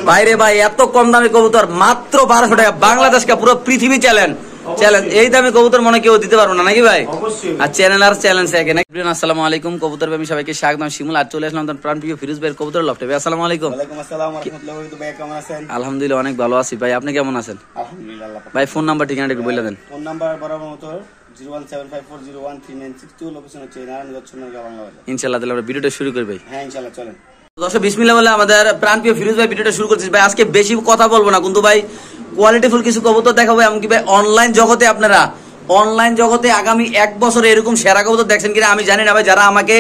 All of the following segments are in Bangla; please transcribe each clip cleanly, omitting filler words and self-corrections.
বাইরে ভাই এত কম দামে কবুতর মাত্র 1200 টাকা বাংলাদেশকে পুরো পৃথিবী চ্যালেঞ্জ এই দামে কবুতর মনে কেউ দিতে পারবো না নাকি ভাই? আর চ্যানেল আর চ্যালেঞ্জ একে নাকি? আসসালামু আলাইকুম কবুতর প্রেমী সবাইকে স্বাগত। আমি শিমুল আর চলে আসলাম আপনার প্রাণপ্রিয় ফিরোজ ভাইয়ের কবুতর লফটে। ভাই আসসালামু আলাইকুম। ওয়ালাইকুম আসসালাম ওয়া রাহমাতুল্লাহি ওয়া বারাকাতুহু। কেমন আছেন? আলহামদুলিল্লাহ অনেক ভালো আছি ভাই, আপনি কেমন আছেন? আলহামদুলিল্লাহ। ভাই ফোন নাম্বার ঠিকানাটা একটু বলে দেন। ফোন নাম্বার বরাবর মতো 01754013962, লোকেশন হচ্ছে নারায়ণগঞ্জ সোনারগাঁও বাংলাদেশ। ইনশাআল্লাহ তাহলে আমরা ভিডিওটা শুরু করি ভাই। হ্যাঁ ইনশাআল্লাহ চলেন। দর্শক বিসমিল্লাহ বলে আমাদের প্রাণপ্রিয় ফিরোজ ভাই ভিডিওটা শুরু করতেছি ভাই। আজকে বেশি কথা বলবো না কিন্তু ভাই কোয়ালিটিফুল কিছু কবুতর দেখাবো। এমনকি ভাই অনলাইন জগতে আপনারা অনলাইন জগতে আগামী 1 বছরে এরকম সেরা কবুতর দেখছেন কিনা আমি জানি না ভাই। যারা আমাকে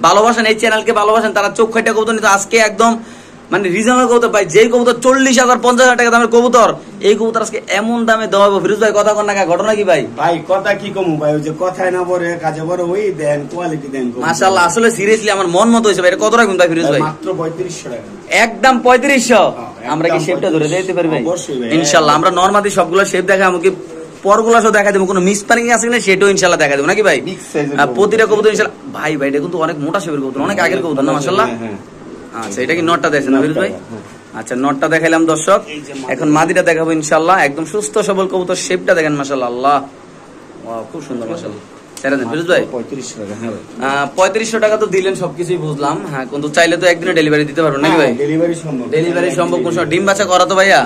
ভালোবাসেন, এই চ্যানেলকে ভালোবাসেন, তারা চোখ খাইটা কবুতর নিতে আজকে একদম মানে রিজনেবল কবুতর ভাই। যেই কবুতর 40,000 50,000 টাকা দামের কবুতর, এই কবুতর আজকে এমন দামে দেওয়া হবে। ফিরোজ ভাই কথা কন না, ঘটনা কি ভাই? ভাই কথা কি কমু ভাই, ওই যে কথায় না বলে কাজে বড় ওই দেন কোয়ালিটি দেন। মাশাআল্লাহ আসলে সিরিয়াসলি আমার মন মতো হইছে ভাই। এটা কত রাখবেন ভাই ফিরোজ ভাই? মাত্র 3500 টাকা, একদম 3500। আমরা কি শেপটা ধরে দিতে পারি ভাই? ইনশাআল্লাহ আমরা নরমালি সবগুলো শেপ দেখাই, আমাকে পরগুলো সব দেখা দেবো। কোনো মিসপারিং আছে কিনা সেটাও ইনশাআল্লাহ দেখা দেবো নাকি ভাই? প্রতিটা কবুতর ইনশাআল্লাহ ভাই। ভাই এটা কিন্তু অনেক মোটা শেপের কবুতর, অনেক আগের কবুতর না মাশাআল্লাহ। আচ্ছা এটা কি নটটা দেখছেন না ফিরোজ ভাই? আচ্ছা নটটা দেখাইলাম দর্শক, এখন মাদিটা দেখাবো ইনশাআল্লাহ। একদম সুস্থ সবল কবুতর, শেপটা দেখেন মাশাআল্লাহ। আল্লাহ ওয়াও খুব সুন্দর মাশাআল্লাহ। ছেড়ে দেন ফিরোজ ভাই। 3500 টাকা। হ্যাঁ 3500 টাকা তো দিলেন, সবকিছুই বুঝলাম। হ্যাঁ কিন্তু চাইলে তো একদিনে ডেলিভারি দিতে পারবেন নাকি ভাই? ডেলিভারি সম্ভব, ডেলিভারি সম্ভব। কোন সময় ডিম বাচ্চা করা তো ভাইয়া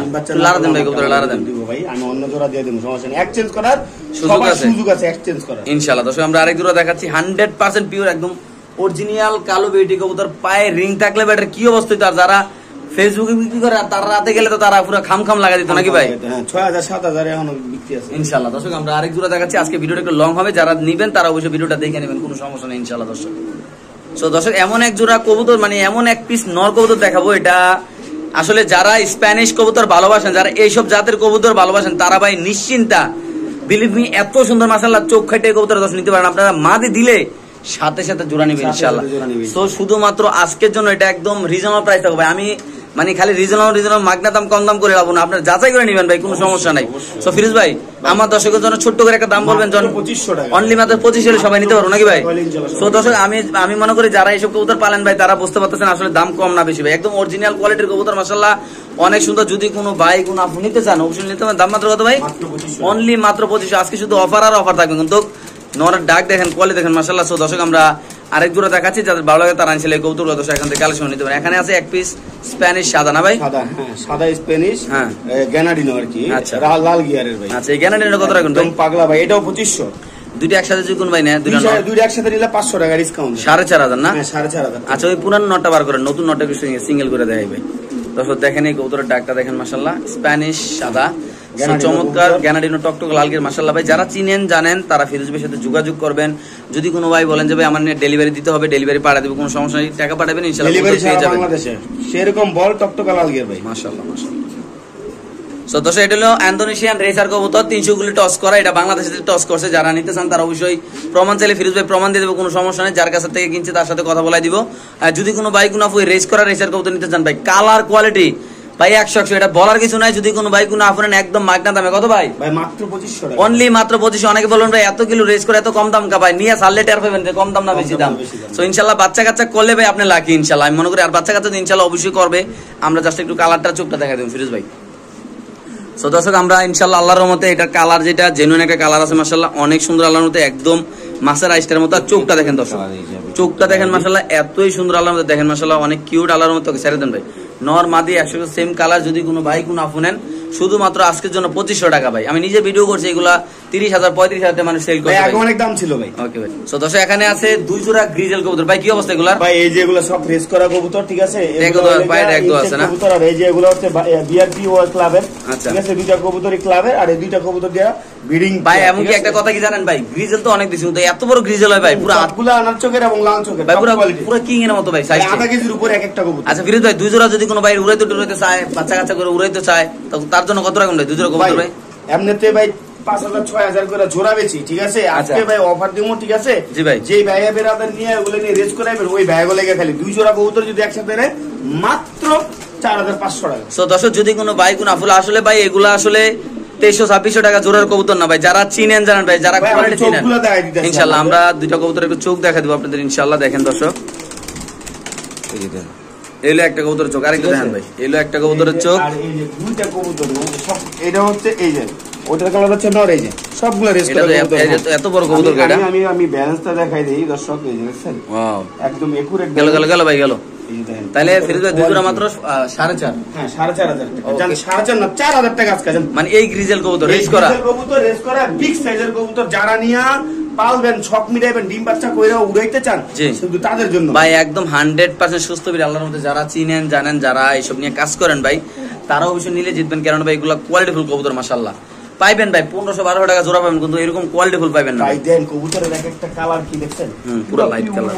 লারা দেন ভাই, কবুতর লারা দেন দিব ভাই। আমি অন্য জোড়া দিয়ে দেব, সমস্যা নেই। এক্সচেঞ্জ করার সুযোগ আছে এক্সচেঞ্জ করার ইনশাআল্লাহ। দর্শক আমরা আরেক জোড়া দেখাচ্ছি 100% পিওর একদম অরিজিনাল কালো বিউটি কবুতর। পায়ে রিং থাকলে ব্যাটার কি অবস্থা হইতো। আর যারা ফেসবুকে বিক্রি করে তারা রাতে গেলে তো তারা পুরো খাম লাগা দিত নাকি ভাই? 6000 7000 এখনো বিক্রি আছে ইনশাআল্লাহ। দর্শক আমরা আরেক জোড়া দেখাচ্ছি। আজকে ভিডিওটা একটু লং হবে, যারা নিবেন তারা অবশ্যই ভিডিওটা দেখে নেবেন, কোনো সমস্যা নেই ইনশাআল্লাহ। দর্শক সো দর্শক এমন এক জোড়া কবুতর, মানে এমন এক পিস নর কবুতর দেখাবো। এটা আসলে যারা স্প্যানিশ কবুতর ভালোবাসেন, যারা এইসব জাতের কবুতর ভালোবাসেন, তারা ভাই নিশ্চিন্তা বিলিভ মি এত সুন্দর মাশাআল্লাহ চোখ খাইটে কবুতর দর্শক নিতে পারেন আপনারা। মাদি দিলে সাথে সাথে জোড়া নিবেন ইনশাআল্লাহ। সো শুধুমাত্র আজকের জন্য এটা একদম রিজনেবল প্রাইস থাকবে ভাই। আমি মানে খালি রিজনেবল মাগনা দাম কম দাম করে রাখবো না, আপনার যাচাই করে নেবেন ভাই, কোনো সমস্যা নাই। সো ফিরোজ ভাই আমার দর্শকের জন্য ছোট্ট করে একটা দাম বলবেন, 2500 টাকা অনলি মাত্র 25 হলে সবাই নিতে পারবো নাকি ভাই? সো দর্শক আমি মনে করি যারা এইসব কবুতর পালেন ভাই, তারা বুঝতে পারতেছেন আসলে দাম কম না বেশি ভাই। একদম অরিজিনাল কোয়ালিটির কবুতর মাশাআল্লাহ অনেক সুন্দর। যদি কোনো ভাই কোনো আপনি নিতে চান অবশ্যই নিতে পারেন। দাম মাত্র কত ভাই? অনলি মাত্র 2500। আজকে শুধু অফার আর অফার থাকবে কিন্তু নরের ডাক দেখেন, কোয়ালিটি দেখেন মাশাআল্লাহ। সো দর্শক আমরা আরেক জোড়া দেখাচ্ছি, যাদের ভালো লাগে তারা আনছিলে কবুতর দর্শক এখান থেকে কালেকশন নিতে পারেন। এখানে আছে এক পিস স্প্যানিশ সাদা না ভাই? সাদা, হ্যাঁ সাদা স্প্যানিশ, হ্যাঁ গ্যানাডিনো আর কি। আচ্ছা লাল গিয়ারের ভাই। আচ্ছা এই গ্যানাডিনো কত রাখুন ভাই? পাগলা ভাই, এটাও 2500। দুইটা একসাথে যদি কোন ভাই নেয়, দুইটা একসাথে নিলে 500 টাকা ডিসকাউন্ট, 4500 না? হ্যাঁ 4500। আচ্ছা ওই পুরান নটটা বার করেন, নতুন নটটা সিঙ্গেল করে দেখাই ভাই। দর্শক দেখেন এই কবুতরের ডাকটা দেখেন মাশাআল্লাহ, স্প্যানিশ সাদা চমৎকার গ্যানাডিনো টকটক লালগির মাশাআল্লাহ ভাই। যারা চিনেন জানেন তারা ফিরোজ ভাইয়ের সাথে যোগাযোগ করবেন। যদি কোনো ভাই বলেন যে ভাই আমার নিয়ে ডেলিভারি দিতে হবে, ডেলিভারি পাঠিয়ে দেব, কোনো সমস্যা নেই, টাকা পাঠাবেন ইনশাআল্লাহ ডেলিভারি পেয়ে যাবেন বাংলাদেশে। সেরকম বল টকটক লালগির ভাই মাশাআল্লাহ মাশাআল্লাহ। সো দর্শক এটা হলো ইন্দোনেশিয়ান রেসার কবুতর, 300 গুলি টস করা। এটা বাংলাদেশে টস করছে। যারা নিতে চান তারা অবশ্যই প্রমাণ চাইলে ফিরোজ ভাই প্রমাণ দিয়ে দেবো, কোনো সমস্যা নেই। যার কাছ থেকে কিনছে তার সাথে কথা বলাই দিব। আর যদি কোনো ভাই কোনো রেস করা রেসার কবুতর নিতে চান ভাই, কালার কোয়ালিটি ভাই 100 এটা বলার কিছু নাই। যদি কোনো ভাই কোনো আপনার একদম মাগনা দামে কত ভাই? ভাই মাত্র 2500 টাকা, অনলি মাত্র 2500। অনেকে বলবেন ভাই এত কিলো রেস করে এত কম দাম কা ভাই? নিয়ে সারলে টের পাবেন যে কম দাম না বেশি দাম। সো ইনশাআল্লাহ বাচ্চা কাচ্চা করলে ভাই আপনি লাকি ইনশাআল্লাহ আমি মনে করি। আর বাচ্চা কাচ্চা ইনশাআল্লাহ অবশ্যই করবে। আমরা জাস্ট একটু কালারটা চোখটা দেখাই দেব ফিরোজ ভাই। সো দর্শক আমরা ইনশাআল্লাহ আল্লাহর রহমতে এটা কালার যেটা জেনুইন একটা কালার আছে মাশাআল্লাহ, অনেক সুন্দর আল্লাহর রহমতে, একদম মাছের আইসটার মতো। চোখটা দেখেন দর্শক, চোখটা দেখেন মাশাআল্লাহ এতই সুন্দর আল্লাহর রহমতে দেখেন মাশাআল্লাহ, অনেক কিউট আল্লাহর রহমতে। ছেড়ে দেন ভাই। নর মাদি 100 সেম কালার। যদি কোনো ভাই কোনো আপু নেন শুধুমাত্র আজকের জন্য 2500 টাকা ভাই। আমি নিজে ভিডিও করছি, এগুলা 30,000 35,000 টাকা মানুষ সেল করে ভাই, অনেক দাম ছিল ভাই। ওকে ভাই। সো দর্শক এখানে আছে দুই জোড়া গ্রিজেল কবুতর ভাই। কি অবস্থা এগুলা ভাই? এই যে এগুলা সব রেস করা কবুতর, ঠিক আছে? এগুলো বাইরে একদম আছে না কবুতর। আর এই যে এগুলা হচ্ছে বিআরপি ও ক্লাবের, ঠিক আছে? দুইটা কবুতরই ক্লাবের, আর এই দুইটা কবুতর দিয়া ব্রিডিং ভাই। এমন কি একটা কথা কি জানেন ভাই, গ্রিজেল তো অনেক দিছি কিন্তু এত বড় গ্রিজেল হয় ভাই, পুরো হাতগুলা আনার চোখের এবং লাল চোখের ভাই, পুরো কিং এর মতো ভাই, সাইজ আধা কেজির উপরে এক একটা কবুতর। আচ্ছা ফিরোজ ভাই দুই জোড়া যদি কোনো ভাই উড়াইতে চায়, বাচ্চা কাচ্চা করে উড়াইতে চায়, তো তার জন্য কত রাখুন ভাই দুই জোড়া কবুতর ভাই? এমনিতে ভাই 5000 6000 করে জোড়া বেচি, ঠিক আছে? আজকে ভাই অফার দিমু, ঠিক আছে? জি ভাই। যেই ভাইয়া বেরাদার নিয়ে ওগুলো নিয়ে রেস করাইবেন, ওই ভাইয়া লেগে খালি দুই জোড়া কবুতর যদি একসাথে নেয় মাত্র 4500 টাকা। সো দর্শক যদি কোনো ভাই কোনো আফুল আসলে ভাই এগুলা আসলে 2300-2600 টাকা জোড়ার কবুতর না ভাই। যারা চিনেন জানেন ভাই, যারা কোয়ালিটি চিনেন ইনশাআল্লাহ আমরা দুইটা কবুতর একটু চোখ দেখা দিব আপনাদের ইনশাআল্লাহ। দেখেন দর্শক এলো একটা কবুতরের চোখ, আরেকটু দেখেন ভাই, এলো একটা কবুতরের চোখ। আর এই যে দুইটা কবুতর সব, এটা হচ্ছে এই যে ওটার কালার হচ্ছে নর, এই যে সবগুলো রেস এটা করা তো এত বড় কবুতর এটা। আমি ব্যালেন্সটা দেখাই দেই দর্শক, এই যে দেখছেন ওয়াও, একদম একুরেট গেল ভাই গেল। এই যে দেখেন, তাহলে ফিরোজ ভাই দুই জোড়া মাত্র 4.5। হ্যাঁ 4,500 টাকা, জান 4,500 না 4,000 টাকা আজকে জান। মানে এই গ্রিজেল কবুতর রেস করা, কবুতর রেস করা বিগ সাইজের কবুতর, যারা নিয়া পালবেন, ছক মিলাইবেন, ডিম বাচ্চা কইরা উড়াইতে চান, শুধু তাদের জন্য ভাই। একদম 100% সুস্থ বিড়াল, আল্লাহর মধ্যে যারা চিনেন জানেন, যারা এইসব নিয়ে কাজ করেন ভাই, তারা অবশ্যই নিলে জিতবেন। কারণ ভাই এগুলা কোয়ালিটিফুল কবুতর, মাশাআল্লাহ পাইবেন ভাই 1500-1200 টাকা জোড়া পাবেন, কিন্তু এরকম কোয়ালিটিফুল পাইবেন না ভাই। দেন কবুতরের এক একটা কালার কি দেখছেন, পুরো লাইট কালার,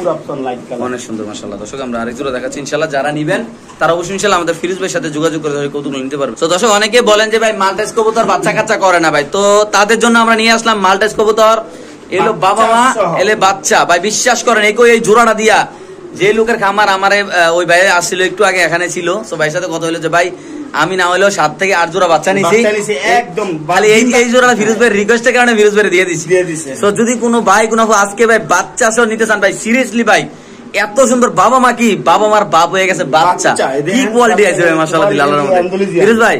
অনেক সুন্দর মাশাআল্লাহ। দর্শক আমরা আরেক জোড়া দেখাচ্ছি ইনশাআল্লাহ, যারা নিবেন তারা অবশ্যই ইনশাআল্লাহ আমাদের ফিরোজ ভাইয়ের সাথে যোগাযোগ করে কবুতর নিতে পারবেন। তো দর্শক অনেকে বলেন যে ভাই মাল্টাইজ কবুতর বাচ্চা কাচ্চা করে না ভাই, তো তাদের জন্য আমরা নিয়ে আসলাম মাল্টাইজ কবুতর। এলো বাবা মা, এলে বাচ্চা ভাই, বিশ্বাস করেন এই জোড়াটা দিয়া যে লোকের খামার আমারে ওই ভাই আসছিল একটু আগে, এখানে ছিল, তো ভাইয়ের সাথে কথা হলো যে ভাই আমি না হলেও 7 থেকে 8 জোড়া বাচ্চা নিছি একদম, খালি এই জোড়াটা ফিরোজ ভাইয়ের রিকোয়েস্টের কারণে ফিরোজ ভাই দিয়ে দিছি। তো যদি কোনো ভাই কোনো আজকে ভাই বাচ্চা সহ নিতে চান ভাই, সিরিয়াসলি ভাই এত সুন্দর বাবা মা, কি বাবা মার বাপ হয়ে গেছে বাচ্চা, কি কোয়ালিটি আছে ভাই মাশাআল্লাহ আল্লাহর রহমতে। ফিরোজ ভাই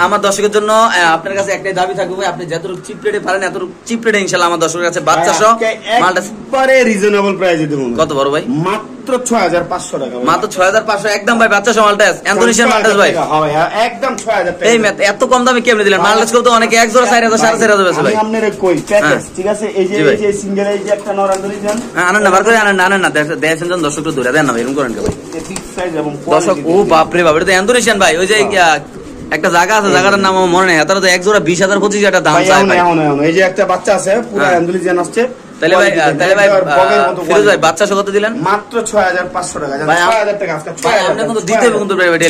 আমার দর্শকের জন্য আপনার কাছে একটাই দাবি থাকবে ভাই, আপনি যতটুকু চিপ রেটে পারেন এতটুকু চিপ রেটে ইনশাআল্লাহ আমার দর্শকের কাছে বাচ্চা সহ মালটা একবারে রিজনেবল প্রাইসে দেব। কত বড় ভাই? মাত্র 6,500 টাকা, মাত্র 6,500 একদম ভাই, বাচ্চা সহ মালটাস ইন্দোনেশিয়ান মালটাস ভাই, হ্যাঁ একদম 6,000 টাকা। এই ম্যাথ এত কম দামে কেমনে দিলেন? মালটাস কত অনেকে এক জোড়া 4,000 4,500 বেচে ভাই। আমি আপনারে কই প্যাকেজ, ঠিক আছে, এই যে সিঙ্গেল, এই যে একটা নর ইন্দোনেশিয়ান, আনেন না বার করে, আনেন না দেখেন জন দর্শক ধরে দেন না ভাই, এরকম করেন কে ভাই? বিগ সাইজ এবং দর্শক ও বাপ রে বাপ, এটা তো ইন্দোনেশিয়ান ভাই। ওই যে একটা জায়গা আছে, জায়গাটার নাম আমার মনে নেই, তারা তো এক জোড়া 20,000 25,000 দাম চায় ভাই। এই যে একটা বাচ্চা আছে পুরো ইন্দোনেশিয়ান আসছে, তাহলে ভাই ফিরোজ ভাই বাচ্চা সহ কত দিলেন? মাত্র 6,500 টাকা, জানেন 6,000 টাকা আজকে 6,000 আপনি কিন্তু দিতে হবে কিন্তু ডেলিভারি,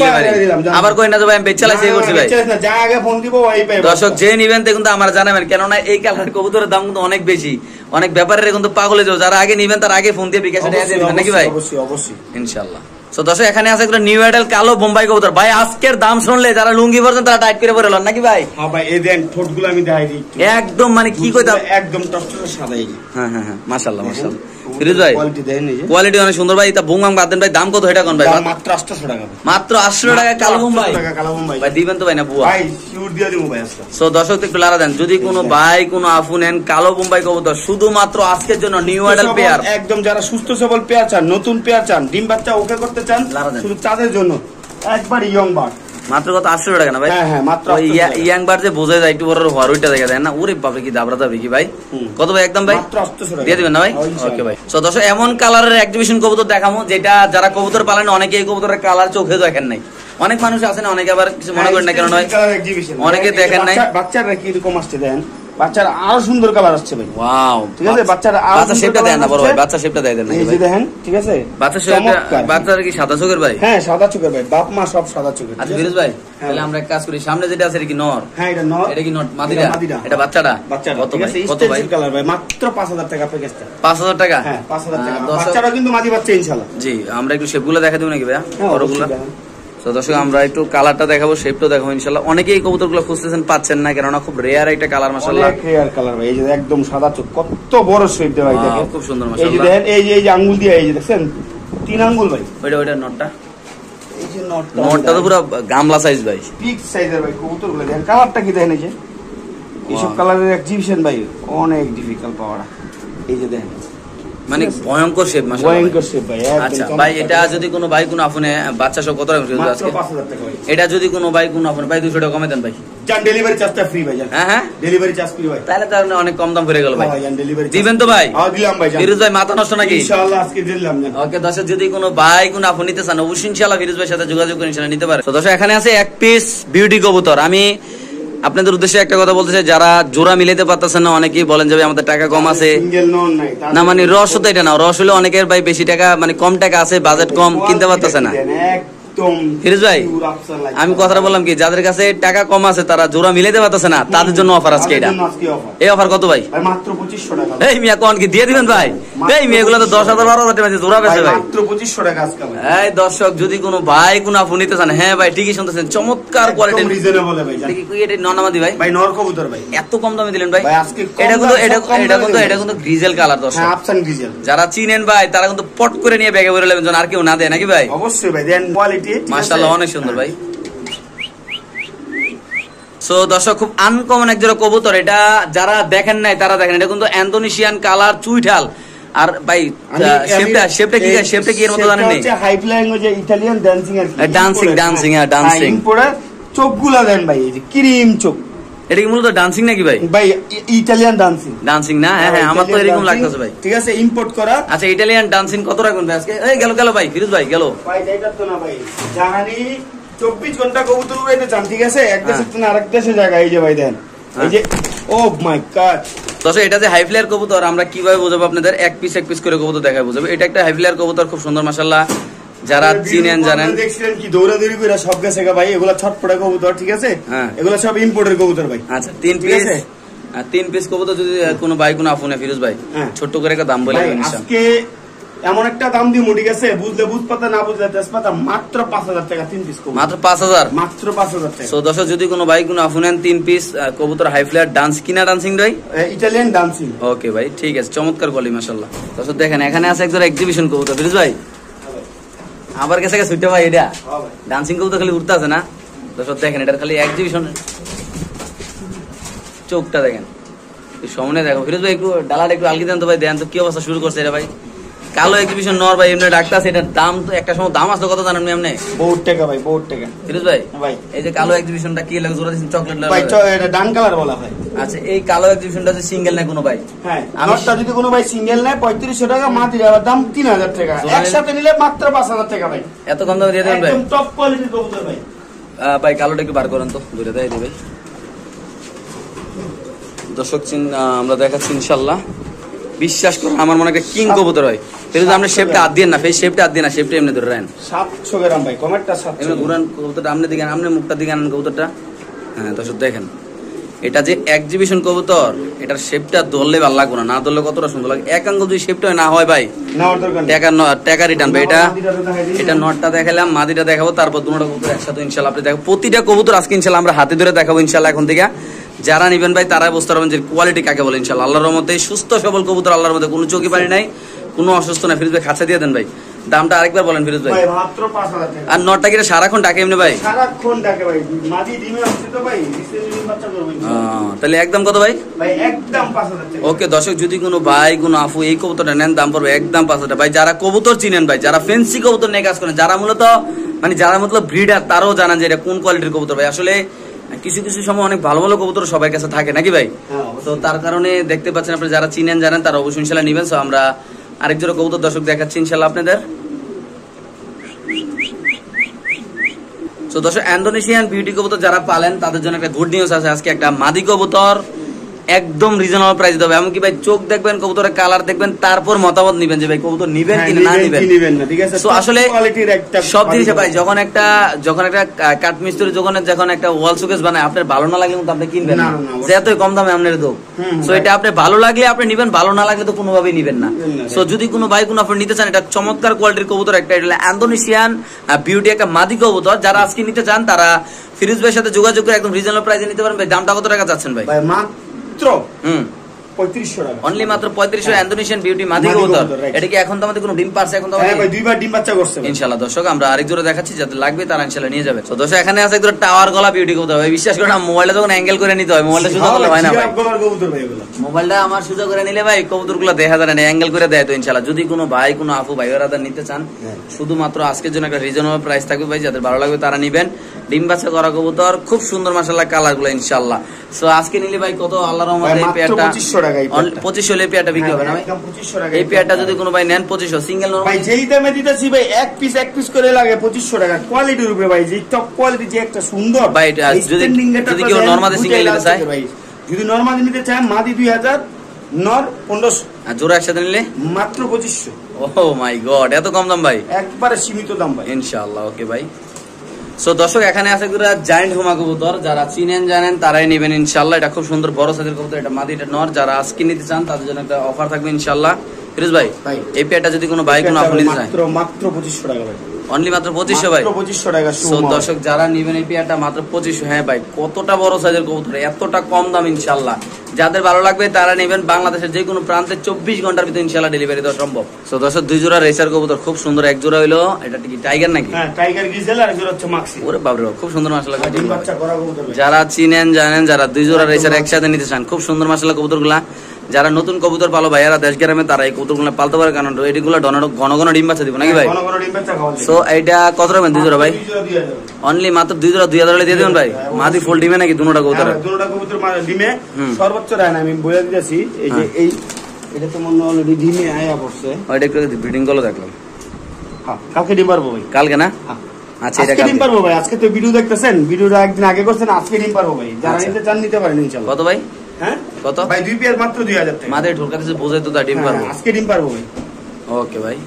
আবার কই না যে ভাই আমি বেচালাইছি করছি ভাই। যা আগে ফোন দিব ওই পাই। দর্শক যে নিবেন তে কিন্তু আমার জানাবেন, কেননা এই কালার কবুতরের দাম কিন্তু অনেক বেশি, অনেক ব্যাপারের কিন্তু পাগলে যাও, যারা আগে নিবেন তার আগে ফোন দিয়ে বিকাশে দিয়ে দিবেন নাকি ভাই? অবশ্যই অবশ্যই ইনশাআল্লাহ। তো দর্শক এখানে আছে একটা নিউ মডেল কালো বোম্বাই কবুতর ভাই, আজকের দাম শুনলে যারা লুঙ্গি পরছেন তারা টাইট করে পরে লন নাকি ভাই? হ্যাঁ ভাই, এই দেন ঠোঁটগুলো আমি দেখাই দিই একদম, মানে কি কইতাম, একদম টকটকে সাদা। এই হ্যাঁ মাশাআল্লাহ মাশাআল্লাহ। ফিরোজ ভাই কোয়ালিটি দেখেন, এই যে কোয়ালিটি অনেক সুন্দর ভাই। তা বুংবাং বাদ দেন ভাই, দাম কত এটা কোন ভাই? মাত্র 800 টাকা, মাত্র 800 টাকা কালো বোম্বাই কালো বোম্বাই ভাই, দিবেন তো ভাই না বুয়া ভাই? শিওর দিয়ে দিমু ভাই আজকে। সো দর্শক একটু লারা দেন, যদি কোনো ভাই কোনো আফু নেন কালো বোম্বাই কবুতর শুধুমাত্র আজকের জন্য নিউ মডেল পেয়ার, একদম যারা সুস্থ সবল পেয়ার চান, নতুন পেয়ার চান, ডিম বাচ্চা ওকে করতে চান, শুধু তাদের জন্য একবার ইয়ং বার মাত্র কত 800 টাকা না ভাই? হ্যাঁ মাত্র ইয়াং বার যে বোঝা যায় একটু বড় হওয়ার ওইটা দেখা যায় না, ওরে বাপরে কি দাবরা দাবি কি ভাই? কত ভাই একদম ভাই? মাত্র 800 টাকা দিয়ে দিবেন না ভাই? ওকে ভাই। সো দর্শক এমন কালারের এক্সিবিশন কবুতর দেখামু যেটা যারা কবুতর পালেন অনেকে এই কবুতরের কালার চোখে দেখেন নাই, অনেক মানুষ আছে না, অনেকে আবার কিছু মনে করেন না, কেন নয় অনেকে দেখেন নাই। বাচ্চারা কি রকম আসছে দেন, বাচ্চারা আরো সুন্দর কালার আসছে ভাই। ওয়াও, ঠিক আছে, বাচ্চারা আরো বাচ্চা শেপটা দেন না বড় ভাই, বাচ্চা শেপটা দেয় দেন না এই যে দেখেন, ঠিক আছে, বাচ্চা শেপটা, বাচ্চার কি সাদা চোখের ভাই? হ্যাঁ সাদা চোখের ভাই, বাপ মা সব সাদা চোখের। আচ্ছা ফিরোজ ভাই তাহলে আমরা এক কাজ করি, সামনে যেটা আছে এটা কি নর? হ্যাঁ এটা নর। এটা কি নর মাদিরা? এটা বাচ্চাটা কত ভাই? কত ভাই? কালার ভাই মাত্র 5,000 টাকা প্যাকেজটা। 5,000 টাকা? হ্যাঁ 5,000 টাকা। বাচ্চারা কিন্তু মাদি বাচ্চা ইনশাআল্লাহ। জি আমরা একটু শেপগুলো দেখা দেব নাকি ভাই? বড়গুলো। হ্যাঁ তো দর্শক আমরা একটু কালারটা দেখাবো, শেপটা দেখাবো ইনশাআল্লাহ। অনেকেই কবুতরগুলো খুঁজতেছেন পাচ্ছেন না, কেননা খুব রেয়ার একটা কালার মাশাআল্লাহ, অনেক রেয়ার কালার ভাই। এই যে একদম সাদা চোখ, কত বড় শেপ দেওয়া ভাই, দেখেন খুব সুন্দর এই যে মাশাআল্লাহ। দেখেন, এই যে আঙ্গুল দিয়ে, এই যে দেখছেন 3 আঙ্গুল ভাই, ওইটা নটটা, এই যে নটটা তো পুরো গামলা সাইজ ভাই, বিগ সাইজের ভাই কবুতরগুলো। দেখেন কালারটা কি দেখেন, এই যে এইসব কালারের এক্সিবিশন ভাই অনেক ডিফিকাল্ট পাওয়াটা। এই যে দেখেন মানে ভয়ঙ্কর শেপ মাশাআল্লাহ, ভয়ঙ্কর শেপ ভাই। আচ্ছা ভাই এটা যদি কোনো ভাই কোনো আপনে বাচ্চা সহ কত টাকা মাত্র 5,000 টাকা ভাই। এটা যদি কোনো ভাই কোনো আপনে ভাই 200 টাকা কমে দেন ভাই? জান ডেলিভারি চার্জটা ফ্রি ভাই, জান। হ্যাঁ ডেলিভারি চার্জ ফ্রি ভাই। তাহলে তো অনেক কম দাম পড়ে গেল ভাই। হ্যাঁ জান ডেলিভারি দিবেন তো ভাই? হ্যাঁ দিলাম ভাই, জান। ফিরোজ ভাই মাথা নষ্ট নাকি? ইনশাআল্লাহ আজকে দিলাম জান। ওকে দর্শক যদি কোনো ভাই কোনো আপনি নিতে চান অবশ্যই ইনশাআল্লাহ ফিরোজ ভাইয়ের সাথে যোগাযোগ করে ইনশাআল্লাহ নিতে পারে। তো দর্শক এখানে আছে এক পিস বিউটি কবুতর। আমি আপনাদের উদ্দেশ্যে একটা কথা বলতে চাই, যারা জোড়া মিলাতে পারতেছেন না, অনেকেই বলেন যে আমাদের টাকা কম আছে না, মানে রস তো এটা না, রস হলে অনেকের ভাই বেশি টাকা মানে কম টাকা আছে, বাজেট কম, কিনতে পারতেছে না। একদম ফিরোজ ভাই pure আফসান লাইট আমি কথাটা বললাম কি, যাদের কাছে টাকা কম আছে তারা জোড়া মিলাইতে পারতেছে না, তাদের জন্য অফার আজকে এটা। এই অফার কত ভাই? ভাই মাত্র 2500 টাকা। এই মিয়া কোন কি দিয়ে দিবেন ভাই? এই মিয়া এগুলো তো 10,000 12,000 টাকা জোড়া বেচে ভাই। মাত্র 2500 টাকা আজকে ভাই। এই দর্শক যদি কোনো ভাই কোনো আপু নিতে চান, হ্যাঁ ভাই ঠিকই শুনতেছেন, চমৎকার কোয়ালিটির রিজনেবল ভাই। দেখি কি এটা নরনামাদি ভাই? ভাই নর কবুতর ভাই। এত কম দামে দিলেন ভাই? ভাই আজকে এটা কিন্তু গ্রিজেল কালার দর্শক। হ্যাঁ আফসান গ্রিজেল। যারা চিনেন ভাই তারা কিন্তু পট করে নিয়ে ব্যাগে ভরে নেবেন, আর কেউ না দেয় নাকি ভাই? অবশ্যই ভাই, দেন কোয়ালিটি মাশাআল্লাহ অনেক সুন্দর ভাই। সো দর্শক খুব আনকমন এক জোড়া কবুতর, এটা যারা দেখেন নাই তারা দেখেন, এটা কিন্তু ইন্দোনেশিয়ান কালার চুইঠাল। আর ভাই শেপটা কি এর মতো জানেন? হচ্ছে হাই ফ্লাইং যে ইতালিয়ান ডান্সিং আর কি, ডান্সিং পরে চোখগুলা দেন ভাই, এই যে ক্রিম চোখ। এটা কি মূলত ডান্সিং নাকি ভাই? ভাই ইতালিয়ান ডান্সিং না? হ্যাঁ আমার তো এরকম লাগতেছে ভাই। ঠিক আছে, ইম্পোর্ট করা। আচ্ছা ইটালিয়ান ডান্সিং কত রাখবেন ভাই আজকে? এই গেল ভাই, ফিরোজ ভাই গেল ভাই। এটা তো না ভাই, জানানি 24 ঘন্টা কবুতর উড়াইতে চান, ঠিক আছে, এক দেশ থেকে আরেক দেশে জায়গা। এই যে ভাই দেন, এই যে ও মাই গড দর্শক, এটা যে হাই ফ্লায়ার কবুতর আমরা কিভাবে বুঝাবো আপনাদের? এক পিস করে কবুতর দেখায় বুঝাবো। এটা একটা হাই ফ্লায়ার কবুতর, খুব সুন্দর মাশাআল্লাহ, যারা চিনেন জানেন। দেখছিলেন কি দৌড়াদৌড়ি করে সব গেছে ভাই, এগুলা ছটপটা কবুতর, ঠিক আছে, এগুলা সব ইম্পোর্টের কবুতর ভাই। আচ্ছা তিন পিস কবুতর যদি কোনো ভাই কোনো আফুনে ফিরোজ ভাই ছোট্ট করে একটা দাম বলে দিবেন ইনশাআল্লাহ। আজকে এমন একটা দাম দিমু, ঠিক আছে, বুঝলে বুঝপাতা না বুঝলে তেজপাতা, মাত্র 5000 টাকা 3 পিস কবুতর। মাত্র 5000? মাত্র 5000 টাকা। সো দর্শক যদি কোনো ভাই কোনো আফুনেন 3 পিস কবুতর হাই ফ্লায়ার ডান্স কিনা ডান্সিং ভাই? Italian dancing. ওকে ভাই ঠিক আছে, চমৎকার কোয়ালিটি মাশাআল্লাহ। দর্শক দেখেন এখানে আছে একজন এক্সিবিশন কবুতর ফিরোজ ভাই। আবার গেছে ছুটে ভাই, এটা ডান্সিং কবুতর খালি উঠতে আছে না দর্শক, দেখেন এটা খালি এক্সিবিশন। চোখটা দেখেন, সামনে দেখো ফিরোজ ভাই, একটু ডালাটা একটু আলগি দেন তো ভাই। দেন তো কি অবস্থা শুরু করছে এটা ভাই। কালো এক্সিবিশন নর ভাই, এমনি ডাক্তার আছে, এটার দাম তো একটা সময় দাম আসলো কত জানেন এমনি? বহুত টাকা ভাই, বহুত টাকা। ফিরোজ ভাই এই যে কালো এক্সিবিশনটা কি লাগে জোড়া দিছেন? চকলেট ভাই এটা ডান কালার বলা হয়। আচ্ছা এই কালো এক্সিবিশনটা যে সিঙ্গেল না কোনো ভাই? হ্যাঁ, নরটা যদি কোনো ভাই সিঙ্গেল নেয় 3500 টাকা, মাটির দাম 3000 টাকা, একসাথে নিলে মাত্র 5000 টাকা ভাই। এত কম দামে দিয়ে দেন ভাই? একদম টপ কোয়ালিটির কবুতর ভাই। ভাই কালোটা একটু বার করেন তো, দূরে দেয় ভাই। দর্শক আমরা দেখাচ্ছি ইনশাআল্লাহ, বিশ্বাস করুন আমার মনে একটা কিং কবুতর হয়। কিন্তু আপনি শেপটা হাত দিয়ে না, ফেস শেপটা হাত দিয়ে না, শেপটা এমনি ধরে রাখেন। 700 গ্রাম ভাই, কমেটটা 700 এমনি ঘুরান কবুতরটা, আপনি দিকে আপনি মুখটা দিকে আনেন কবুতরটা। হ্যাঁ দর্শক দেখেন, এটা যে এক্সিবিশন কবুতর, এটার শেপটা ধরলে ভালো লাগবে না ধরলে কতটা সুন্দর লাগে। এক আঙ্গুল যদি শেপটা না হয় ভাই টাকা রিটার্ন ভাই। এটা নটটা দেখালাম, মাদিটা দেখাবো, তারপর দুটো কবুতর একসাথে ইনশাআল্লাহ আপনি দেখো। প্রতিটা কবুতর আজকে ইনশাআল্লাহ আমরা হাতে ধরে দেখাবো ইনশাআল্লাহ। এখন থেকে যারা নিবেন ভাই তারা বুঝতে পারবেন যে কোয়ালিটি কাকে বলে ইনশাআল্লাহ। আল্লাহর রহমতে সুস্থ সবল কবুতর, আল্লাহর মধ্যে কোনো চোখে পানি নাই, কোনো অসুস্থ না। ফিরোজ ভাই খাঁচা দিয়ে দেন ভাই। দামটা আরেকবার বলেন ফিরোজ ভাই। মাত্র 5000 টাকা। আর নটটা কি সারাক্ষণ ডাকে এমনি ভাই? সারাক্ষণ ডাকে ভাই, মাদি ডিমে আসছে তো ভাই, রিসেন্টলি ডিম বাচ্চা করবে ইনশাআল্লাহ। তাহলে একদম কত ভাই? ভাই একদম 5000 টাকা। ওকে দর্শক, যদি কোনো ভাই কোনো আপু এই কবুতরটা নেন দাম পড়বে একদম 5000 টাকা ভাই। যারা কবুতর চিনেন ভাই, যারা ফেন্সি কবুতর নিয়ে কাজ করেন, যারা মূলত যারা মতলব ব্রিডার, তারাও জানান যে এটা কোন কোয়ালিটির কবুতর ভাই। আসলে কিছু সময় অনেক ভালো ভালো কবুতর সবার কাছে থাকে নাকি ভাই? তো তার কারণে দেখতে পাচ্ছেন আপনি, যারা চিনেন জানেন তারা অবশ্যই ইনশাআল্লাহ নিবেন। সো আমরা আরেক জোড়া কবুতর দর্শক দেখাচ্ছি ইনশাআল্লাহ আপনাদের। তো দর্শক ইন্দোনেশিয়ান বিউটি কবুতর যারা পালেন তাদের জন্য একটা গুড নিউজ আছে। আজকে একটা মাদি কবুতর একদম রিজনেবল প্রাইস দেবে। এমনকি ভাই চোখ দেখবেন, কবুতরের কালার দেখবেন, তারপর মতামত নিবেন যে ভাই কবুতর নিবেন কি না নিবেন না, ঠিক আছে? তো আসলে সব জিনিস ভাই, যখন একটা কাঠমিস্ত্রি যখন একটা ওয়াল শোকেস বানায়, আপনার ভালো না লাগলে কিন্তু আপনি কিনবেন না, যে এতই কম দামে আপনার দেব। সো এটা আপনি ভালো লাগলে আপনি নিবেন, ভালো না লাগলে তো কোনোভাবেই নিবেন না। সো যদি কোনো ভাই কোনো আপনি নিতে চান, এটা চমৎকার কোয়ালিটির কবুতর একটা, এটা ইন্দোনেশিয়ান বিউটি একটা মাদি কবুতর। যারা আজকে নিতে চান তারা ফিরোজ ভাইয়ের সাথে যোগাযোগ করে একদম রিজনেবল প্রাইসে নিতে পারেন ভাই। দামটা কত টাকা চাচ্ছেন ভাই? মাত্র 3500 টাকা। অনলি মাত্র 3500 ইন্দোনেশিয়ান বিউটি মাদি কবুতর। এটা কি এখন তো আমাদের কোনো ডিম পারছে? এখন তো হ্যাঁ ভাই, দুইবার ডিম বাচ্চা করছে ইনশাআল্লাহ। দর্শক আমরা আরেক জোড়া দেখাচ্ছি, যাদের লাগবে তারা ইনশাআল্লাহ নিয়ে যাবে। তো দর্শক এখানে আছে একদম টাওয়ার গলা বিউটি কবুতর ভাই। বিশ্বাস করেন মোবাইলটা যখন অ্যাঙ্গেল করে নিতে হয়, মোবাইলটা সোজা করলে হয় না ভাই। মোবাইলটা আমার সোজা করে নিলে ভাই কবুতরগুলো দেখা যায় না, অ্যাঙ্গেল করে দেয়। তো ইনশাআল্লাহ যদি কোনো ভাই কোনো আপু ভাইয়েরা নিতে চান, শুধুমাত্র আজকের জন্য একটা রিজনেবল প্রাইস থাকবে ভাই। যাদের ভালো লাগবে তারা নিবেন। ডিম বাচ্চা করা কবুতর, খুব সুন্দর মাশাআল্লাহ কালারগুলো ইনশাআল্লাহ। সো আজকে নিলে ভাই কত আল্লাহর রহমতে এই পেয়ারটা 2500 টাকা। 2500 হলে পেয়ারটা বিক্রি হবে না ভাই? একদম 2500 টাকা। এই পেয়ারটা যদি কোনো ভাই নেন 2500 সিঙ্গেল নরমাল ভাই, যেই দামে দিতেছি ভাই, এক পিস করে লাগে 2500 টাকা। কোয়ালিটির উপরে ভাই, যে টপ কোয়ালিটি, যে একটা সুন্দর ভাই। যদি কেউ নরমালি সিঙ্গেল নিতে চায়, যদি নরমালি নিতে চায়, মাদি 2000, নর 1500, আর জোড়া একসাথে নিলে মাত্র 2500। ও মাই গড, এত কম দাম ভাই? একবারে সীমিত দাম ভাই ইনশাআল্লাহ। ওকে ভাই। সো দর্শক এখানে আছে একটা জায়ান্ট হুমা কবুতর, যারা চিনেন জানেন তারাই নেবেন ইনশাআল্লাহ। এটা খুব সুন্দর বড় সাইজের কবুতর, এটা মাদি এটা নর। যারা আজকে নিতে চান তাদের জন্য একটা অফার থাকবে ইনশাআল্লাহ। ফিরোজ ভাই এই পেয়ারটা যদি কোনো ভাই কোনো আপনি নিতে চান মাত্র 2500 টাকা ভাই, অনলি মাত্র 2500 ভাই, 2500 টাকা। সো দর্শক যারা নেবেন এই পেয়ারটা মাত্র 2500। হ্যাঁ ভাই কতটা বড় সাইজের কবুতর, এতটা কম দাম ইনশাআল্লাহ। যাদের ভালো লাগবে তারা নেবেন, বাংলাদেশের যে কোনো প্রান্তে 24 ঘন্টার ভিতরে ইনশাআল্লাহ ডেলিভারি দেওয়া সম্ভব। সো দর্শক দুই জোড়া রেসার কবুতর খুব সুন্দর, এক জোড়া হইলো এটা কি টাইগার নাকি? হ্যাঁ টাইগার গ্রিজেল, আর জোড়া হচ্ছে মাক্সি। ওরে বাপ রে খুব সুন্দর মাশাআল্লাহ ডিম বাচ্চা করা কবুতর ভাই। যারা চিনেন জানেন, যারা দুই জোড়া রেসার একসাথে নিতে চান, খুব সুন্দর মাশাআল্লাহ কবুতরগুলা। যারা নতুন কবুতর পালো ভাইয়ারা দেশ গ্রামে তারা এই কবুতরগুলো পালতে পারে, কারণ এগুলো ঘন ঘন ডিম বাচ্চা দিব নাকি ভাই? ঘন ঘন ডিম বাচ্চা খাওয়া যায়। সো এইটা কত রাখবেন দুই জোড়া ভাই? অনলি মাত্র দুই জোড়া 2000 হলে দিয়ে দেবেন ভাই। মাদি ফুল ডিমে নাকি দুটোটা কবুতর? দুটোটা কবুতর ডিমে সর্বোচ্চ রায় না, আমি বলে দিতেছি। এই যে এই এটা তো মনে অলরেডি ডিমে আয়া পড়ছে। ওইটা একটু ব্রিডিং কল দেখলাম। হ্যাঁ কালকে ডিম পারবো ভাই। কালকে না? আচ্ছা এটা আজকে ডিম পারবো ভাই। আজকে তো ভিডিও দেখতেছেন, ভিডিওটা একদিন আগে করছেন, আজকে ডিম পারবো ভাই। যারা নিতে চান নিতে পারেন ইনশাআল্লাহ। কত ভাই? হ্যাঁ কত ভাই? দুই পেয়ার মাত্র 2000 টাকা। মাদের ঢোকাতে বোঝাই তো ডিম পারবো। আজকে ডিম পারবো ভাই। ওকে ভাই।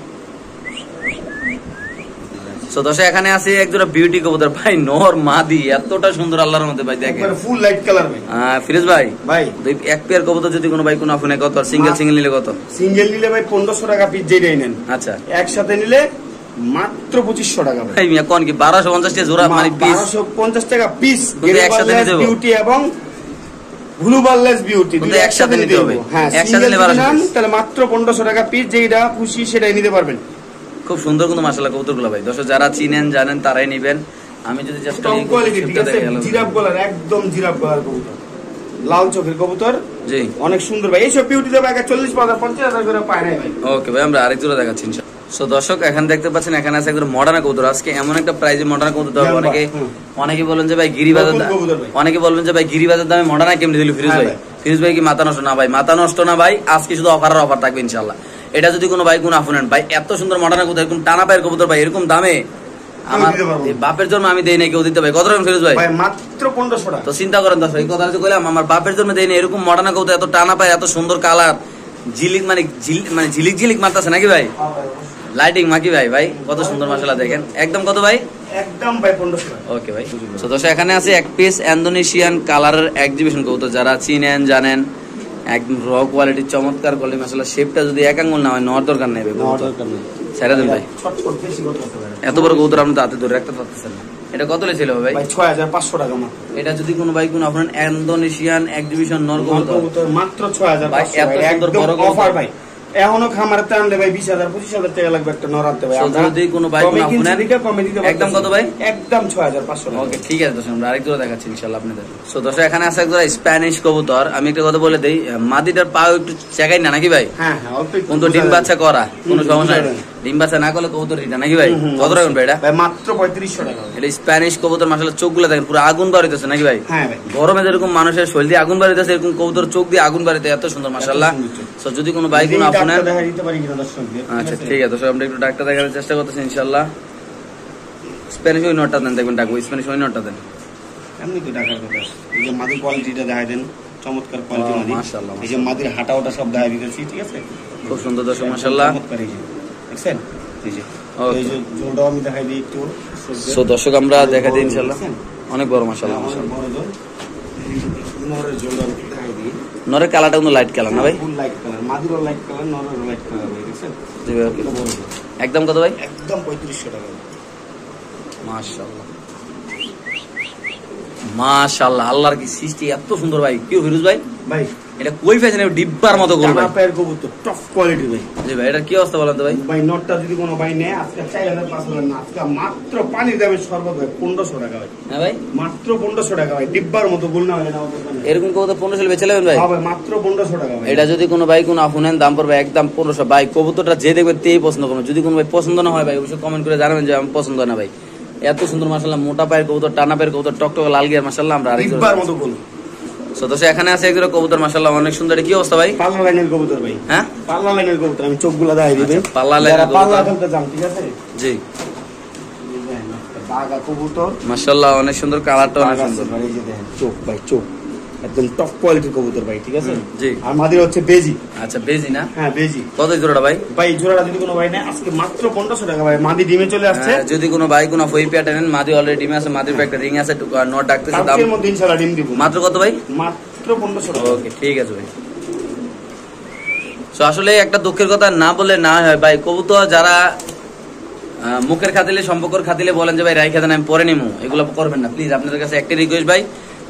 সো দর্শক এখানে আছে এক জোড়া বিউটি কবুতর ভাই, নর মাদি এতটা সুন্দর আল্লাহর মধ্যে ভাই, দেখেন একবার ফুল লাইট কালার ভাই। ফিরোজ ভাই ভাই দুই এক পেয়ার কবুতর যদি কোনো ভাই কোনো আপনি কত, আর সিঙ্গেল নিলে কত? সিঙ্গেল নিলে ভাই 1500 টাকা পিস যেটাই নেন। আচ্ছা একসাথে নিলে মাত্র 2500 টাকা ভাই। ভাই মিয়া কোন কি 1250 টাকা জোড়া মানে পিস? 1250 টাকা পিস একসাথে নিতে হবে বিউটি এবং ব্লু বারলেস বিউটি দুটো একসাথে নিতে হবে। হ্যাঁ একসাথে নিলে তাহলে মাত্র 1500 টাকা পিস, যেটা খুশি সেটাই নিতে পারবেন। খুব সুন্দর কিন্তু মাশাআল্লাহ কবুতরগুলো ভাই। দর্শক যারা চিনেন জানেন তারাই নেবেন। আমি যদি জাস্ট টপ কোয়ালিটি, ঠিক আছে? জিরাফ গলার, একদম জিরাফ গলার কবুতর, লাল চোখের কবুতর, জি অনেক সুন্দর ভাই। এইসব বিউটি দেবে আগে 40,000 50,000 করে পায় নাই ভাই। ওকে ভাই আমরা আরেক জোড়া দেখাচ্ছি ইনশাআল্লাহ। সো দর্শক এখানে দেখতে পাচ্ছেন এখানে আছে একদম মডার্ন কবুতর। আজকে এমন একটা প্রাইজে মডার্ন কবুতর দেওয়া, অনেকে বলেন যে ভাই গিরিবাজার, অনেকে বলবেন যে ভাই গিরিবাজার দামে মডার্ন কেমনে দিল ফিরোজ ভাই? ফিরোজ ভাই কি মাথা নষ্ট না ভাই? মাথা নষ্ট না ভাই, আজকে শুধু অফার আর অফার থাকবে ইনশাআল্লাহ। এটা যদি কোনো ভাই কোনো আফুনেন ভাই, এত সুন্দর মডার্ন কবুতর, এরকম টানা পায়ের কবুতর ভাই, এরকম দামে আমার বাপের জন্য আমি দেই না, কেউ দিতে ভাই। কত টাকা ফিরোজ ভাই? মাত্র 1500 টাকা। তো চিন্তা করেন দর্শক, এই কথা যে কইলাম আমার বাপের জন্য দেই না, এরকম মডার্ন কবুতর, এত টানা পায়, এত সুন্দর কালার, ঝিলিক মানে ঝিলিক ঝিলিক মারতেছে নাকি ভাই? লাইটিং মাকি ভাই, ভাই কত সুন্দর মাশাআল্লাহ দেখেন। একদম কত ভাই? একদম ভাই 1500 টাকা। ওকে ভাই। তো দর্শক এখানে আছে এক পিস ইন্দোনেশিয়ান কালারের এক্সিবিশন কবুতর, যারা চিনেন জানেন, একদম র কোয়ালিটি, চমৎকার কোয়ালিটি মাশাআল্লাহ। শেপটা যদি এক আঙ্গুল না হয় নর দরকার নেই ভাই, ছেড়ে দেন ভাই। এত বড় কবুতর আপনি হাতে ধরে রাখতে পারতেছেন না। এটা কত লেছিল ভাই? 6500 টাকা মাত্র। এটা যদি কোনো ভাই কোনো আপনার ইন্দোনেশিয়ান এক্সিবিশন নর কবুতর মাত্র 6500 ভাই। এত সুন্দর বড় অফার ভাই। এখনো খামারে আনলে ভাই 20,000 25,000 টাকা লাগবে একটা নর আনতে ভাই। যদি কোনো ভাই কোনো আপনার একদম কত ভাই? একদম 6500 টাকা। ওকে ঠিক আছে দর্শক, আমরা আরেক জোড়া দেখাচ্ছি ইনশাআল্লাহ আপনাদের। সো দর্শক এখানে আছে এক জোড়া স্প্যানিশ কবুতর। আমি একটা কথা বলে দেই, মাদিটার পাও একটু চেকাই না নাকি ভাই? হ্যাঁ হ্যাঁ অল্প একটু। কিন্তু ডিম বাচ্চা করা কোনো সমস্যা নেই, ডিম বাচ্চা না করলে কবুতর এটা নাকি ভাই? কত রাখবেন ভাই এটা? ভাই মাত্র 3500 টাকা। এটা স্প্যানিশ কবুতর মাশাআল্লাহ, চোখগুলো দেখেন পুরো আগুন বাড়িতেছে নাকি ভাই? হ্যাঁ ভাই গরমে যেরকম মানুষের শরীর দিয়ে আগুন বাড়িতেছে, এরকম কবুতর চোখ দিয়ে আগুন বাড়িতে, এত সুন্দর মাশাআল্লাহ। সো যদি কোনো ভাই কোনো আপনার আচ্ছা ঠিক আছে, আমরা একটু ডাক্তার দেখানোর চেষ্টা করতেছি ইনশাআল্লাহ। স্প্যানিশ ওই নটটা দেন, দেখবেন ডাকবো স্প্যানিশ ওই নটটা দেন। এমনি তো ডাকার কথা। এই যে মাদির কোয়ালিটিটা দেখাই দেন, চমৎকার কোয়ালিটি মাদি। মাশাআল্লাহ। এই যে মাদির হাঁটা ওটা সব দেখাই দিতেছি, ঠিক আছে? খুব সুন্দর দর্শক মাশাআল্লাহ। চমৎকার এই যে দেখছেন, এই যে জোলটাও আমি দেখাই দিই একটু। সো দর্শক আমরা দেখাই দিই ইনশাআল্লাহ, অনেক বড় মাশাআল্লাহ মাশাআল্লাহ। বড় জোল, নরের জোলটা দেখাই দিই। নরের কালারটা কিন্তু লাইট কালার না ভাই? ফুল লাইট কালার, মাদিরও লাইট কালার, নরেরও লাইট কালার ভাই, দেখছেন? জি ভাই ওকে। একদম কত ভাই? একদম 3500 টাকা। মাশাআল্লাহ মাশাআল্লাহ, আল্লাহর কি সৃষ্টি, এত সুন্দর ভাই। কি ফিরোজ ভাই? ভাই এটা কই ফেছেন ডিব্বার মতো গোল ভাই? পায়ের কবুতর টপ কোয়ালিটি ভাই। জি ভাই এটার কি অবস্থা বলেন তো ভাই? ভাই নটটা যদি কোনো ভাই নেয় আজকে 4000 5000 না, আজকে মাত্র পানির দামে সর্বত ভাই 1500 টাকা ভাই। হ্যাঁ ভাই মাত্র 1500 টাকা ভাই, ডিব্বার মতো গোল না হলে না ওদের দোকানে। এরকম কবুতর 1500 বেচে নেবেন ভাই? হ্যাঁ ভাই মাত্র 1500 টাকা ভাই। এটা যদি কোনো ভাই কোনো আফুনেন দাম পড়বে একদম 1500 ভাই। কবুতরটা যে দেখবে তেই পছন্দ করবে। যদি কোনো ভাই পছন্দ না হয় ভাই অবশ্যই কমেন্ট করে জানাবেন যে আমি পছন্দ হয় না ভাই। এত সুন্দর মাশাআল্লাহ, মোটা পায়ের কবুতর, টানা পায়ের কবুতর, টকটক লাল গিয়ার মাশাআল্লাহ। আমরা আরেক ডিব্বার মতো গোল। সো দর্শক এখানে আছে একজোড়া কবুতর মাশাআল্লাহ, অনেক সুন্দর। কি অবস্থা ভাই? পাল্লা লাইনের কবুতর ভাই। হ্যাঁ পাল্লা লাইনের কবুতর, আমি চোখগুলো দেখাই দিই। পাল্লা লাইনের কবুতর, পাল্লা খেলতে যান, ঠিক আছে? জি বাগা কবুতর মাশাআল্লাহ, অনেক সুন্দর, কালারটা অনেক সুন্দর। এই যে দেখেন চোখ ভাই, চোখ একদম টপ কোয়ালিটির কবুতর ভাই, ঠিক আছে? জি। আর মাদির হচ্ছে বেজি। আচ্ছা বেজি না? হ্যাঁ বেজি। কত জোড়াটা ভাই? ভাই জোড়াটা যদি কোনো ভাই নেয় আজকে মাত্র 1500 টাকা ভাই, মাদি ডিমে চলে আসছে। যদি কোনো ভাই কোনো ফই প্যাটার্ন নেন, মাদি অলরেডি ডিমে আছে, মাদির একটা রিং আছে, নট ডাকতেছে, দাম কালকের মধ্যে ইনশাআল্লাহ ডিম দিব। মাত্র কত ভাই? মাত্র 1500 টাকা। ওকে ঠিক আছে ভাই। তো আসলে একটা দুঃখের কথা না বলে না হয় ভাই, কবুতর যারা মুখের খাতিলে সম্পর্কের খাতিলে বলেন যে ভাই রাইখা দেন আমি পরে নিমু, এগুলো করবেন না প্লিজ। আপনাদের কাছে একটা রিকোয়েস্ট ভাই,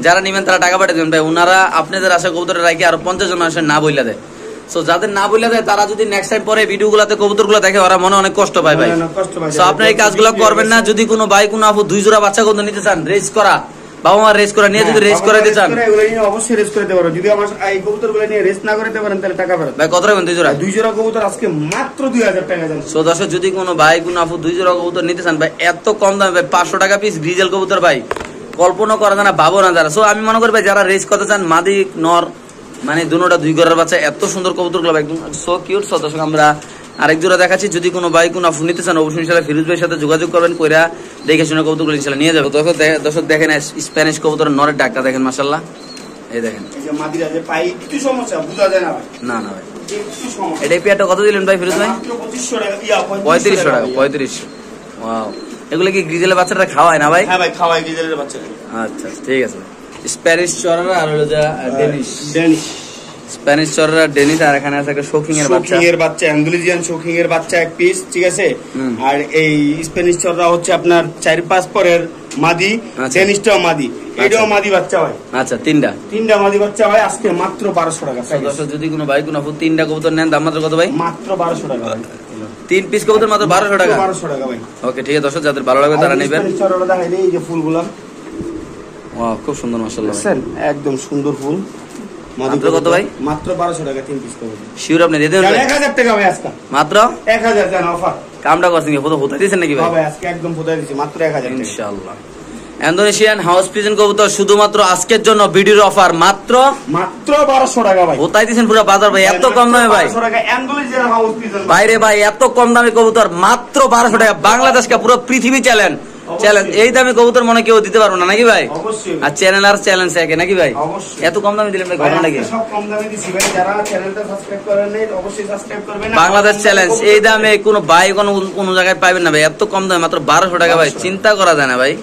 যারা নিবেন তারা টাকা পাঠিয়ে দেবেন ভাই। ওনারা আপনাদের আশা কবুতরে রাখি আরো 50 জন মানুষের না বইলা দেয়। সো যাদের না বইলা দেয় তারা যদি নেক্সট টাইম পরে ভিডিওগুলোতে কবুতরগুলো দেখে, ওরা মনে অনেক কষ্ট পায় ভাই। সো আপনারা এই কাজগুলো করবেন না। যদি কোনো ভাই কোনো আপু 2 জোড়া বাচ্চা কবুতর নিতে চান, রেস করা বাবা মা রেস করা নিয়ে যদি রেস করাইতে চান, এগুলো নিয়ে অবশ্যই রেস করে দিতে পারো। যদি আমার এই কবুতরগুলো নিয়ে রেস না করতে পারেন তাহলে টাকা ফেরত। ভাই কত রাখবেন 2 জোড়া? 2 জোড়া কবুতর আজকে মাত্র 2000 টাকা জানেন। সো দর্শক যদি কোনো ভাই কোনো আপু 2 জোড়া কবুতর নিতে চান ভাই, এত কম দামে ভাই 500 টাকা পিস গ্রিজেল কবুতর ভাই, কল্পনা করা যায় না, ভাবো না যারা। সো আমি মনে করি ভাই যারা রেস করতে চান, মাদি নর মানে দুটোটা 2 ঘরের বাচ্চা, এত সুন্দর কবুতরগুলো একদম সো কিউট। সো দর্শক আমরা আরেক জোড়া দেখাচ্ছি। যদি কোনো ভাই কোনো আপু নিতে চান অবশ্যই ইনশাআল্লাহ ফিরোজ ভাইয়ের সাথে যোগাযোগ করবেন, কইরা দেখে শুনে কবুতরগুলো ইনশাআল্লাহ নিয়ে যাবে। দর্শক দেখেন স্প্যানিশ কবুতর নরের ডাকটা দেখেন মাশাআল্লাহ, এই দেখেন। এই যে মাদিরা যে পাই একটু সমস্যা বুঝা যায় না ভাই। না না ভাই, একটু সমস্যা। এটা পেয়ারটা কত দিলেন ভাই ফিরোজ ভাই? মাত্র 2500 টাকা, ইয়া 3500 টাকা। 3500। ওয়াও, এগুলো কি গ্রিজেলের বাচ্চাটা খাওয়ায় না ভাই? হ্যাঁ ভাই খাওয়াই গিজারের বাচ্চা। আচ্ছা ঠিক আছে। স্প্যানিশ চড়ারা আর হলো যা ডেনিশ। ডেনিশ স্প্যানিশ চড়ারা ডেনিশ, আর এখানে আছে একটা শোকিং এর বাচ্চা। শোকিং এর বাচ্চা, অ্যান্ডালুজিয়ান শোকিং এর বাচ্চা এক পিস, ঠিক আছে? আর এই স্প্যানিশ চররা হচ্ছে আপনার 4-5 পরের মাদি, আচ্ছা। ডেনিশটাও মাদি, এটাও মাদি বাচ্চা হয়। আচ্ছা তিনটা মাদি বাচ্চা হয় আজকে মাত্র 1200 টাকা। দর্শক যদি কোনো ভাই কোনো আপু 3টা কবুতর নেন, দাম মাত্র কত ভাই? মাত্র 1200 টাকা ভাই। 3 পিস কবুতর মাত্র 1200 টাকা। 1200 টাকা ভাই। ওকে ঠিক আছে দর্শক, যাদের ভালো লাগবে তারা নেবেন। স্প্যানিশ চররা দেখাই দেই, এই যে ফুলগুলা, ওয়াও খুব সুন্দর মাশাআল্লাহ ভাই। দেখছেন একদম সুন্দর ফুল। মাত্র কত ভাই? মাত্র 1200 টাকা 3 পিস কবুতর। শিওর আপনি দিয়ে দেবেন? 1000 টাকা ভাই আজকে মাত্র 1000 জান অফার। কামটা করছেন কি? হতে দিয়েছেন নাকি ভাই? ভাই আজকে একদম ফুটাই দিছি মাত্র 1000 টাকা ইনশাআল্লাহ। ইন্দোনেশিয়ান হাউস পিজন কবুতর শুধুমাত্র আজকের জন্য ভিডিওর অফার, মাত্র 1200 টাকা ভাই। হতাই দিয়েছেন পুরো বাজার ভাই, এত কম দামে ভাই। 1200 টাকা অ্যান্ডালুজিয়ান হাউস পিজন বাইরে ভাই এত কম দামে কবুতর মাত্র 1200 টাকা। বাংলাদেশকে পুরো পৃথিবী চ্যালেঞ্জ এই দামে কবুতর মনে কেউ দিতে পারবো না নাকি ভাই? অবশ্যই। আর চ্যানেল আর চ্যালেঞ্জ একে নাকি ভাই? অবশ্যই। এত কম দামে দিলেন ভাই, ঘটনা নাকি? সব কম দামে দিছি ভাই। যারা চ্যানেলটা সাবস্ক্রাইব করেন নাই অবশ্যই সাবস্ক্রাইব করবেন। বাংলাদেশ চ্যালেঞ্জ এই দামে কোনো ভাই কোনো জায়গায় পাবেন না ভাই, এত কম দামে মাত্র 1200 টাকা ভাই, চিন্তা করা যায় না ভাই।